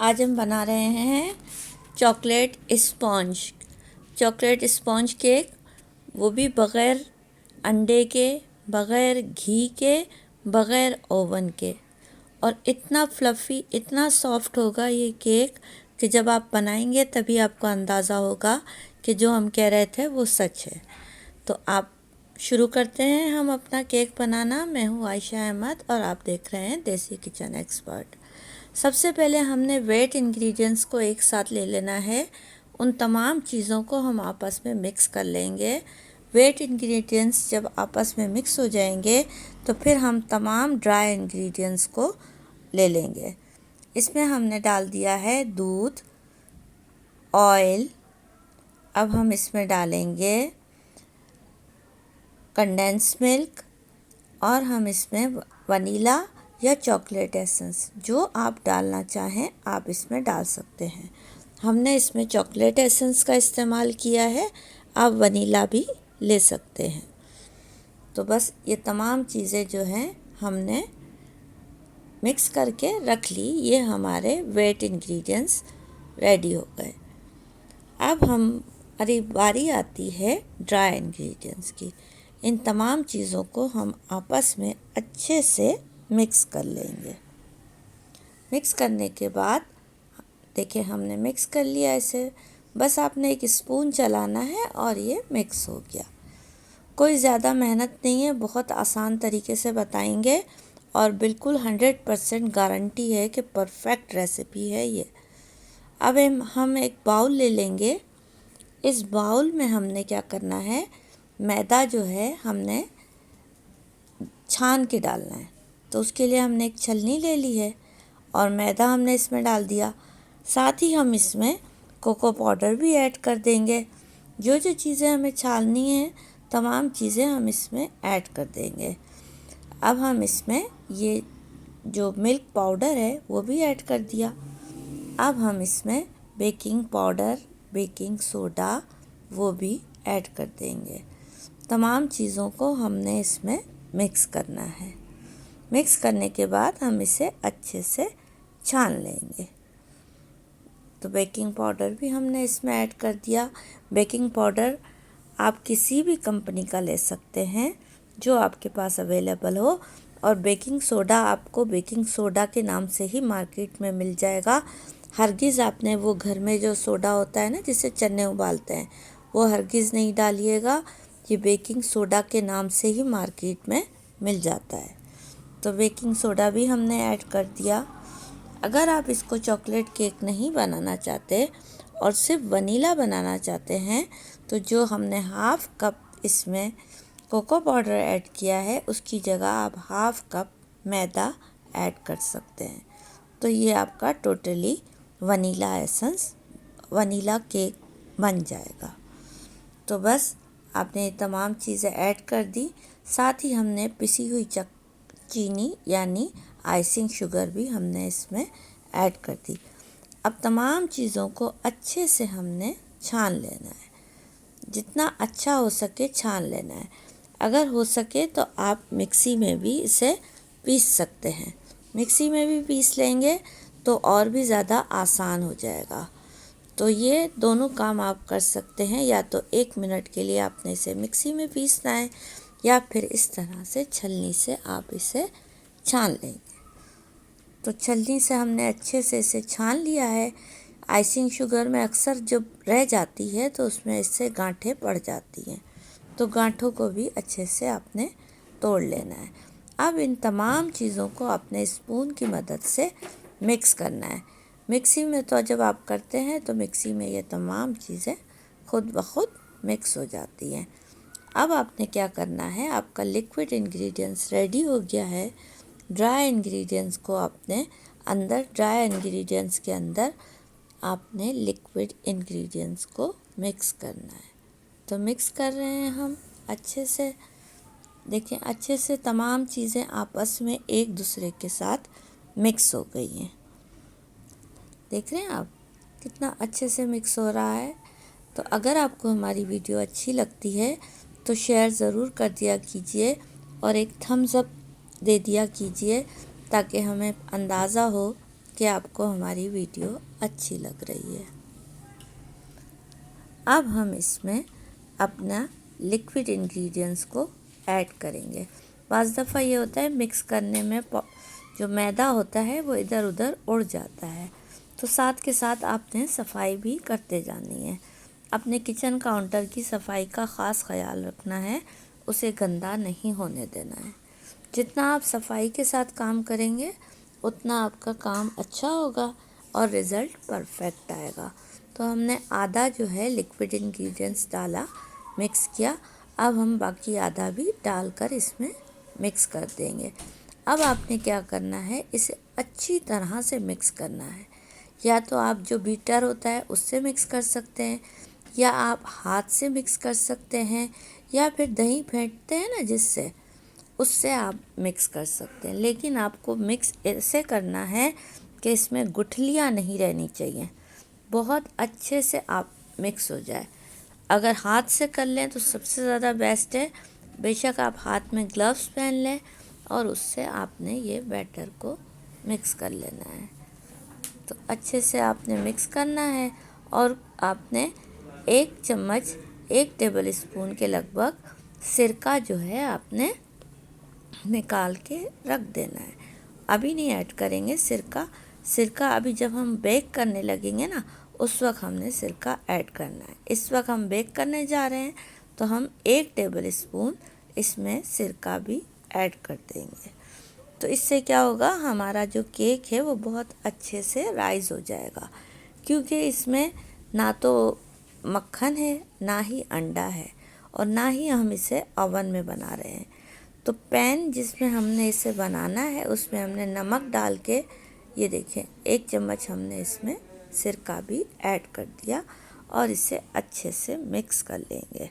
आज हम बना रहे हैं चॉकलेट स्पॉन्ज केक, वो भी बग़ैर अंडे के, बग़ैर घी के, बग़ैर ओवन के। और इतना फ्लफ़ी, इतना सॉफ्ट होगा ये केक कि जब आप बनाएंगे तभी आपको अंदाज़ा होगा कि जो हम कह रहे थे वो सच है। तो आप शुरू करते हैं हम अपना केक बनाना। मैं हूँ आयशा अहमद और आप देख रहे हैं देसी किचन एक्सपर्ट। सबसे पहले हमने वेट इंग्रेडिएंट्स को एक साथ ले लेना है। उन तमाम चीज़ों को हम आपस में मिक्स कर लेंगे। वेट इंग्रेडिएंट्स जब आपस में मिक्स हो जाएंगे तो फिर हम तमाम ड्राई इंग्रेडिएंट्स को ले लेंगे। इसमें हमने डाल दिया है दूध, ऑयल। अब हम इसमें डालेंगे कंडेंस मिल्क और हम इसमें वनीला या चॉकलेट एसेंस, जो आप डालना चाहें आप इसमें डाल सकते हैं। हमने इसमें चॉकलेट एसेंस का इस्तेमाल किया है, आप वनीला भी ले सकते हैं। तो बस ये तमाम चीज़ें जो हैं हमने मिक्स करके रख ली। ये हमारे वेट इंग्रेडिएंट्स रेडी हो गए। अब हमारी बारी आती है ड्राई इंग्रेडिएंट्स की। इन तमाम चीज़ों को हम आपस में अच्छे से मिक्स कर लेंगे। मिक्स करने के बाद देखिए हमने मिक्स कर लिया इसे। बस आपने एक स्पून चलाना है और ये मिक्स हो गया। कोई ज़्यादा मेहनत नहीं है, बहुत आसान तरीके से बताएंगे और बिल्कुल 100% गारंटी है कि परफेक्ट रेसिपी है ये। अब हम एक बाउल ले लेंगे। इस बाउल में हमने क्या करना है, मैदा जो है हमने छान के डालना है। तो उसके लिए हमने एक छलनी ले ली है और मैदा हमने इसमें डाल दिया। साथ ही हम इसमें कोको पाउडर भी ऐड कर देंगे। जो जो चीज़ें हमें छाननी है तमाम चीज़ें हम इसमें ऐड कर देंगे। अब हम इसमें ये जो मिल्क पाउडर है वो भी ऐड कर दिया। अब हम इसमें बेकिंग पाउडर, बेकिंग सोडा वो भी ऐड कर देंगे। तमाम चीज़ों को हमने इसमें मिक्स करना है। मिक्स करने के बाद हम इसे अच्छे से छान लेंगे। तो बेकिंग पाउडर भी हमने इसमें ऐड कर दिया। बेकिंग पाउडर आप किसी भी कंपनी का ले सकते हैं जो आपके पास अवेलेबल हो। और बेकिंग सोडा आपको बेकिंग सोडा के नाम से ही मार्केट में मिल जाएगा। हरगिज़ आपने वो घर में जो सोडा होता है ना जिससे चने उबालते हैं, वो हरगिज़ नहीं डालिएगा। ये बेकिंग सोडा के नाम से ही मार्केट में मिल जाता है। तो बेकिंग सोडा भी हमने ऐड कर दिया। अगर आप इसको चॉकलेट केक नहीं बनाना चाहते और सिर्फ वनीला बनाना चाहते हैं तो जो हमने हाफ़ कप इसमें कोको पाउडर ऐड किया है उसकी जगह आप हाफ़ कप मैदा ऐड कर सकते हैं। तो ये आपका totally vanilla essence, vanilla cake बन जाएगा। तो बस आपने तमाम चीज़ें ऐड कर दी। साथ ही हमने पिसी हुई चीनी यानी आइसिंग शुगर भी हमने इसमें ऐड कर दी। अब तमाम चीज़ों को अच्छे से हमने छान लेना है। जितना अच्छा हो सके छान लेना है। अगर हो सके तो आप मिक्सी में भी इसे पीस सकते हैं। मिक्सी में भी पीस लेंगे तो और भी ज़्यादा आसान हो जाएगा। तो ये दोनों काम आप कर सकते हैं। या तो 1 मिनट के लिए आपने इसे मिक्सी में पीसना है या फिर इस तरह से छलनी से आप इसे छान लेंगे। तो छलनी से हमने अच्छे से इसे छान लिया है। आइसिंग शुगर में अक्सर जब रह जाती है तो उसमें इससे गांठें पड़ जाती हैं, तो गांठों को भी अच्छे से आपने तोड़ लेना है। अब इन तमाम चीज़ों को अपने स्पून की मदद से मिक्स करना है। मिक्सी में तो जब आप करते हैं तो मिक्सी में ये तमाम चीज़ें खुद ब खुद मिक्स हो जाती हैं। अब आपने क्या करना है, आपका लिक्विड इंग्रेडिएंट्स रेडी हो गया है। ड्राई इंग्रेडिएंट्स को आपने ड्राई इंग्रेडिएंट्स के अंदर आपने लिक्विड इंग्रेडिएंट्स को मिक्स करना है। तो मिक्स कर रहे हैं हम अच्छे से। देखिए अच्छे से तमाम चीज़ें आपस में एक दूसरे के साथ मिक्स हो गई हैं। देख रहे हैं आप कितना अच्छे से मिक्स हो रहा है। तो अगर आपको हमारी वीडियो अच्छी लगती है तो शेयर ज़रूर कर दिया कीजिए और एक थम्स अप दे दिया कीजिए ताकि हमें अंदाज़ा हो कि कि आपको हमारी वीडियो अच्छी लग रही है। अब हम इसमें अपना लिक्विड इंग्रेडिएंट्स को ऐड करेंगे। पांच दफ़ा ये होता है मिक्स करने में जो मैदा होता है वो इधर उधर उड़ जाता है, तो साथ के साथ आपने सफाई भी करते जानी है। अपने किचन काउंटर की सफाई का ख़ास ख्याल रखना है, उसे गंदा नहीं होने देना है। जितना आप सफाई के साथ काम करेंगे उतना आपका काम अच्छा होगा और रिज़ल्ट परफेक्ट आएगा। तो हमने आधा जो है लिक्विड इंग्रेडिएंट्स डाला, मिक्स किया। अब हम बाकी आधा भी डालकर इसमें मिक्स कर देंगे। अब आपने क्या करना है, इसे अच्छी तरह से मिक्स करना है। या तो आप जो बीटर होता है उससे मिक्स कर सकते हैं, या आप हाथ से मिक्स कर सकते हैं, या फिर दही फेंटते हैं ना जिससे, उससे आप मिक्स कर सकते हैं। लेकिन आपको मिक्स ऐसे करना है कि इसमें गुठलियाँ नहीं रहनी चाहिए, बहुत अच्छे से आप मिक्स हो जाए। अगर हाथ से कर लें तो सबसे ज़्यादा बेस्ट है। बेशक आप हाथ में ग्लव्स पहन लें और उससे आपने ये बैटर को मिक्स कर लेना है। तो अच्छे से आपने मिक्स करना है और आपने 1 चम्मच 1 टेबल स्पून के लगभग सिरका जो है आपने निकाल के रख देना है। अभी नहीं ऐड करेंगे सिरका अभी जब हम बेक करने लगेंगे ना उस वक्त हमने सिरका ऐड करना है। इस वक्त हम बेक करने जा रहे हैं तो हम 1 टेबल स्पून इसमें सिरका भी ऐड कर देंगे। तो इससे क्या होगा, हमारा जो केक है वो बहुत अच्छे से राइज़ हो जाएगा, क्योंकि इसमें ना तो मक्खन है, ना ही अंडा है, और ना ही हम इसे ओवन में बना रहे हैं। तो पैन जिसमें हमने इसे बनाना है उसमें हमने नमक डाल के, ये देखें 1 चम्मच हमने इसमें सिरका भी ऐड कर दिया और इसे अच्छे से मिक्स कर लेंगे।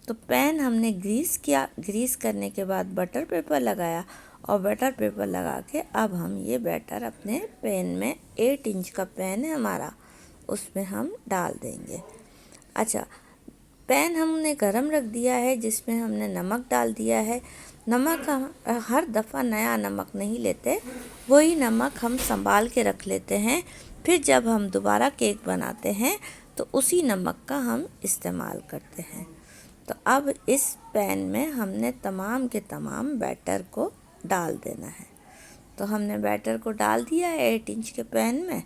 तो पैन हमने ग्रीस किया, ग्रीस करने के बाद बटर पेपर लगाया और बटर पेपर लगा के अब हम ये बैटर अपने पैन में, 8 इंच का पैन है हमारा, उसमें हम डाल देंगे। अच्छा, पैन हमने गरम रख दिया है जिसमें हमने नमक डाल दिया है। नमक हम हर दफ़ा नया नमक नहीं लेते, वही नमक हम संभाल के रख लेते हैं, फिर जब हम दोबारा केक बनाते हैं तो उसी नमक का हम इस्तेमाल करते हैं। तो अब इस पैन में हमने तमाम के तमाम बैटर को डाल देना है। तो हमने बैटर को डाल दिया है 8 इंच के पैन में,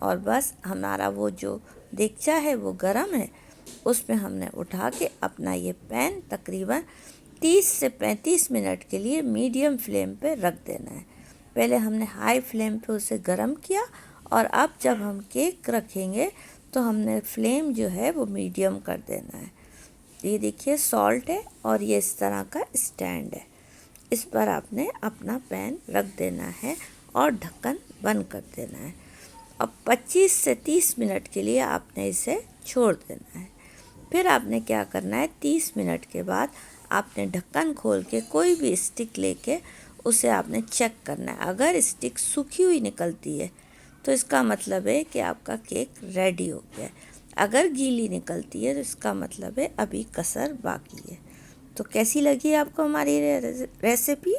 और बस हमारा वो जो देगचा है वो गरम है, उसमें हमने उठा के अपना ये पैन तकरीबन 30 से 35 मिनट के लिए मीडियम फ्लेम पे रख देना है। पहले हमने हाई फ्लेम पे उसे गरम किया, और अब जब हम केक रखेंगे तो हमने फ्लेम जो है वो मीडियम कर देना है। ये देखिए सॉल्ट है और ये इस तरह का स्टैंड है, इस पर आपने अपना पैन रख देना है और ढक्कन बंद कर देना है। अब 25 से 30 मिनट के लिए आपने इसे छोड़ देना है। फिर आपने क्या करना है, 30 मिनट के बाद आपने ढक्कन खोल के कोई भी स्टिक लेके उसे आपने चेक करना है। अगर स्टिक सूखी हुई निकलती है तो इसका मतलब है कि आपका केक रेडी हो गया है। अगर गीली निकलती है तो इसका मतलब है अभी कसर बाकी है। तो कैसी लगी आपको हमारी रेसिपी?